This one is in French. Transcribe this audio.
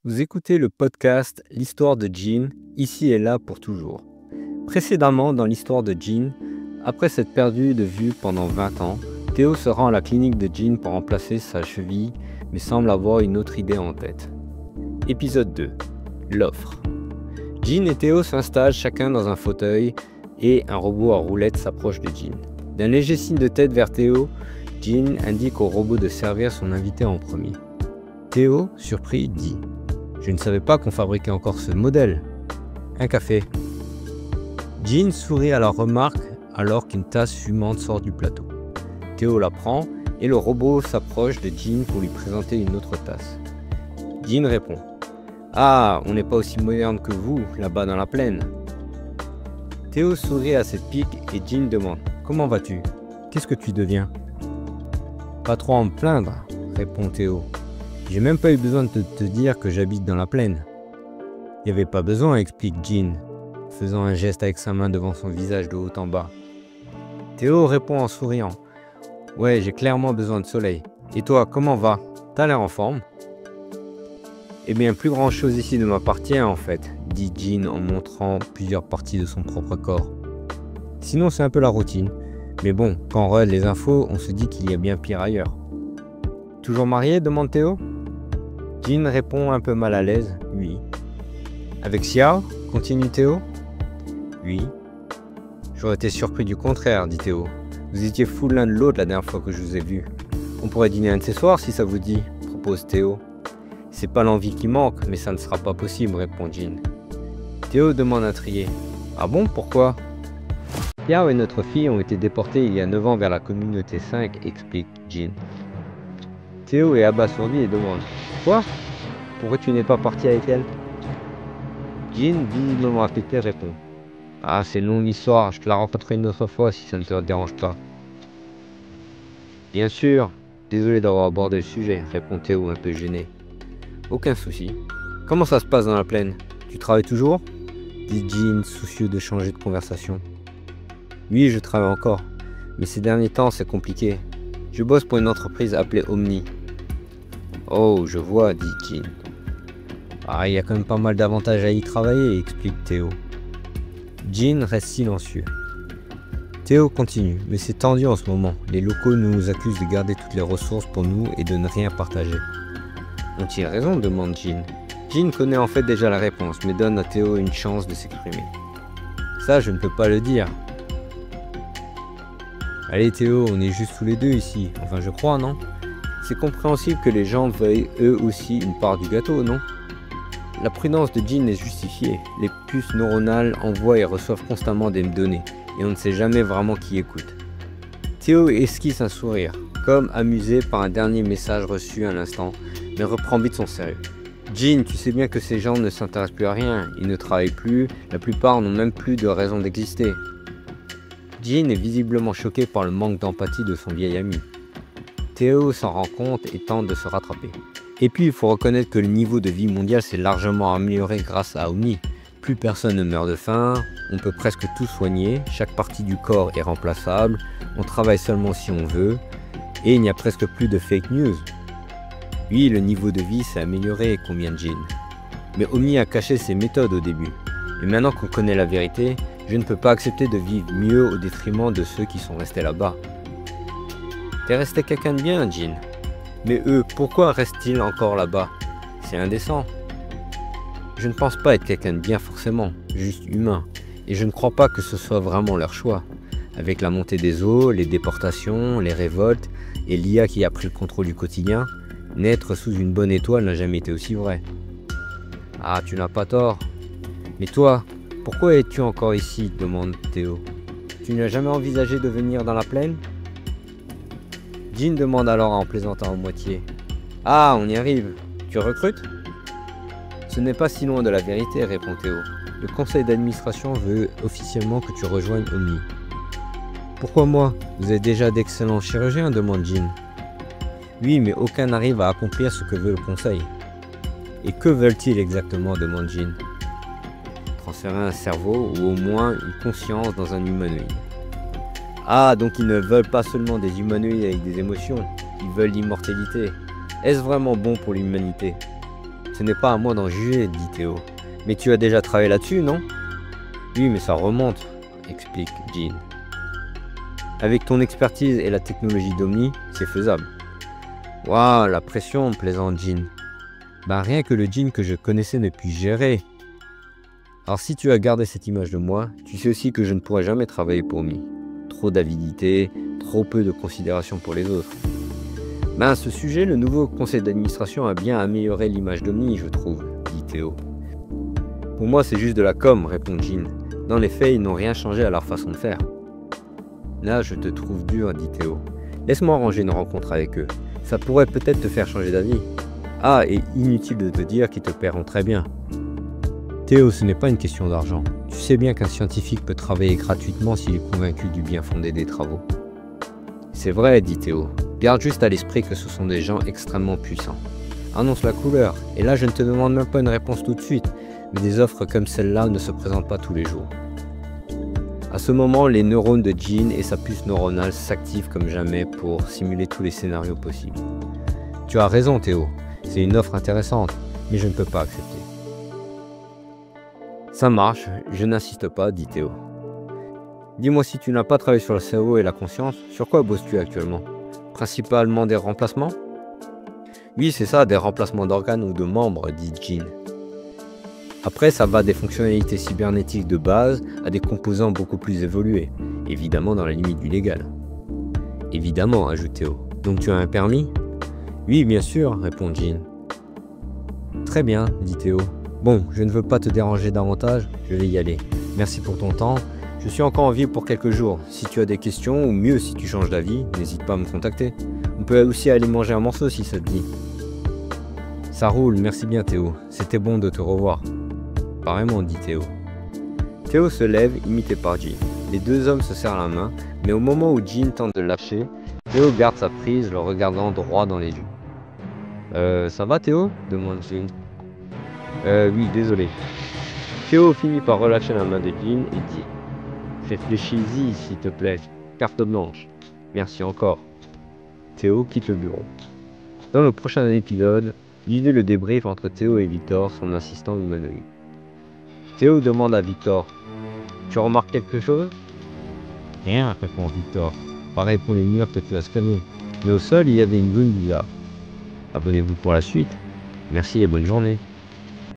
Vous écoutez le podcast L'histoire de Jean, ici et là pour toujours. Précédemment dans l'histoire de Jean, après s'être perdu de vue pendant 20 ans, Théo se rend à la clinique de Jean pour remplacer sa cheville, mais semble avoir une autre idée en tête. Épisode 2. L'offre. Jean et Théo s'installent chacun dans un fauteuil et un robot à roulette s'approche de Jean. D'un léger signe de tête vers Théo, Jean indique au robot de servir son invité en premier. Théo, surpris, dit « Je ne savais pas qu'on fabriquait encore ce modèle. Un café. » Jean sourit à la remarque alors qu'une tasse fumante sort du plateau. Théo la prend et le robot s'approche de Jean pour lui présenter une autre tasse. Jean répond « Ah, on n'est pas aussi moderne que vous, là-bas dans la plaine. » Théo sourit à cette pique et Jean demande « Comment vas-tu? Qu'est-ce que tu deviens ?» « Pas trop à me plaindre, » répond Théo. « J'ai même pas eu besoin de te dire que j'habite dans la plaine. » « Y avait pas besoin, » explique Jean, faisant un geste avec sa main devant son visage de haut en bas. Théo répond en souriant. « Ouais, j'ai clairement besoin de soleil. Et toi, comment va? T'as l'air en forme? » « Eh bien, plus grand chose ici ne m'appartient en fait, » dit Jean en montrant plusieurs parties de son propre corps. « Sinon, c'est un peu la routine. Mais bon, quand on regarde les infos, on se dit qu'il y a bien pire ailleurs. »« Toujours marié ?» demande Théo. Jean répond un peu mal à l'aise. « Oui. »« Avec Xiao ?» continue Théo. « Oui. »« J'aurais été surpris du contraire, » dit Théo. « Vous étiez fous l'un de l'autre la dernière fois que je vous ai vu. On pourrait dîner un de ces soirs si ça vous dit, » propose Théo. « C'est pas l'envie qui manque, mais ça ne sera pas possible, » répond Jean. Théo demande intrigué. « Ah bon, pourquoi ?» « Xiao et notre fille ont été déportés il y a 9 ans vers la communauté 5, explique Jean. Théo est abasourdi et demande « Quoi? Pourquoi tu n'es pas parti avec elle ?» Jean, visiblement affecté, répond « Ah, c'est une longue histoire, je te la raconterai une autre fois si ça ne te dérange pas. » « Bien sûr, désolé d'avoir abordé le sujet, » répond Théo un peu gêné. « Aucun souci. Comment ça se passe dans la plaine? Tu travailles toujours ?» dit Jean, soucieux de changer de conversation. « Oui, je travaille encore, mais ces derniers temps c'est compliqué. Je bosse pour une entreprise appelée Omni. »« Oh, je vois, » dit Jean. « Ah, il y a quand même pas mal d'avantages à y travailler, » explique Théo. Jean reste silencieux. Théo continue, mais c'est tendu en ce moment. Les locaux nous accusent de garder toutes les ressources pour nous et de ne rien partager. « Ont-ils raison ?» demande Jean. Jean connaît en fait déjà la réponse, mais donne à Théo une chance de s'exprimer. « Ça, je ne peux pas le dire. » « Allez Théo, on est juste tous les deux ici, enfin je crois, non? C'est compréhensible que les gens veuillent eux aussi une part du gâteau, non? » La prudence de Jean est justifiée, les puces neuronales envoient et reçoivent constamment des données, et on ne sait jamais vraiment qui écoute. Théo esquisse un sourire, comme amusé par un dernier message reçu à l'instant, mais reprend vite son sérieux. « Jean, tu sais bien que ces gens ne s'intéressent plus à rien, ils ne travaillent plus, la plupart n'ont même plus de raison d'exister. » Jean est visiblement choqué par le manque d'empathie de son vieil ami. Théo s'en rend compte et tente de se rattraper. Et puis il faut reconnaître que le niveau de vie mondial s'est largement amélioré grâce à Omni. Plus personne ne meurt de faim, on peut presque tout soigner, chaque partie du corps est remplaçable, on travaille seulement si on veut, et il n'y a presque plus de fake news. Oui, le niveau de vie s'est amélioré, convient Jean. Mais Omni a caché ses méthodes au début. Et maintenant qu'on connaît la vérité, je ne peux pas accepter de vivre mieux au détriment de ceux qui sont restés là-bas. T'es resté quelqu'un de bien, Jean. Mais eux, pourquoi restent-ils encore là-bas? C'est indécent. Je ne pense pas être quelqu'un de bien forcément, juste humain. Et je ne crois pas que ce soit vraiment leur choix. Avec la montée des eaux, les déportations, les révoltes et l'IA qui a pris le contrôle du quotidien, naître sous une bonne étoile n'a jamais été aussi vrai. Ah, tu n'as pas tort. Mais toi, pourquoi es-tu encore ici? Demande Théo. Tu n'as jamais envisagé de venir dans la plaine? Jean demande alors en plaisantant à moitié. Ah, on y arrive. Tu recrutes? Ce n'est pas si loin de la vérité, répond Théo. Le conseil d'administration veut officiellement que tu rejoignes Omni. Pourquoi moi? Vous êtes déjà d'excellents chirurgiens, demande Jean. Oui, mais aucun n'arrive à accomplir ce que veut le conseil. Et que veulent-ils exactement? Demande Jean. Transférer un cerveau ou au moins une conscience dans un humanoïde. Ah, donc ils ne veulent pas seulement des humanoïdes avec des émotions, ils veulent l'immortalité. Est-ce vraiment bon pour l'humanité? Ce n'est pas à moi d'en juger, dit Théo. Mais tu as déjà travaillé là-dessus, non? Oui, mais ça remonte, explique Jean. Avec ton expertise et la technologie d'Omni, c'est faisable. Waouh, la pression, plaisante Jean. Ben rien que le Jean que je connaissais ne puis gérer. Alors si tu as gardé cette image de moi, tu sais aussi que je ne pourrai jamais travailler pour Omni. Trop d'avidité, trop peu de considération pour les autres. Ben à ce sujet, le nouveau conseil d'administration a bien amélioré l'image d'Omni, je trouve, dit Théo. Pour moi, c'est juste de la com, répond Jean. Dans les faits, ils n'ont rien changé à leur façon de faire. Là, je te trouve dur, dit Théo. Laisse-moi arranger une rencontre avec eux. Ça pourrait peut-être te faire changer d'avis. Ah, et inutile de te dire qu'ils te paieront très bien. Théo, ce n'est pas une question d'argent. Tu sais bien qu'un scientifique peut travailler gratuitement s'il est convaincu du bien fondé des travaux. C'est vrai, dit Théo. Garde juste à l'esprit que ce sont des gens extrêmement puissants. Annonce la couleur, et là je ne te demande même pas une réponse tout de suite, mais des offres comme celle-là ne se présentent pas tous les jours. À ce moment, les neurones de Jean et sa puce neuronale s'activent comme jamais pour simuler tous les scénarios possibles. Tu as raison Théo, c'est une offre intéressante, mais je ne peux pas accepter. Ça marche, je n'insiste pas, dit Théo. Dis-moi si tu n'as pas travaillé sur le cerveau et la conscience, sur quoi bosses-tu actuellement? Principalement des remplacements? Oui, c'est ça, des remplacements d'organes ou de membres, dit Jean. Après, ça va des fonctionnalités cybernétiques de base à des composants beaucoup plus évolués, évidemment dans la limite du légal. Évidemment, ajoute Théo. Donc tu as un permis? Oui, bien sûr, répond Jean. Très bien, dit Théo. Bon, je ne veux pas te déranger davantage, je vais y aller. Merci pour ton temps. Je suis encore en ville pour quelques jours. Si tu as des questions, ou mieux si tu changes d'avis, n'hésite pas à me contacter. On peut aussi aller manger un morceau si ça te dit. Ça roule, merci bien Théo. C'était bon de te revoir. Apparemment, dit Théo. Théo se lève, imité par Jean. Les deux hommes se serrent la main, mais au moment où Jean tente de lâcher, Théo garde sa prise, le regardant droit dans les yeux. Ça va Théo? Demande Jean. Oui, désolé. Théo finit par relâcher la main de Jean et dit: Réfléchis-y, s'il te plaît. Carte blanche. Merci encore. Théo quitte le bureau. Dans le prochain épisode, lisez le débrief entre Théo et Victor, son assistant humanoïde. Théo demande à Victor: Tu remarques quelque chose? Rien, répond Victor. Pareil pour les murs que tu as scannés. Mais au sol, il y avait une zone bizarre. Abonnez-vous pour la suite. Merci et bonne journée.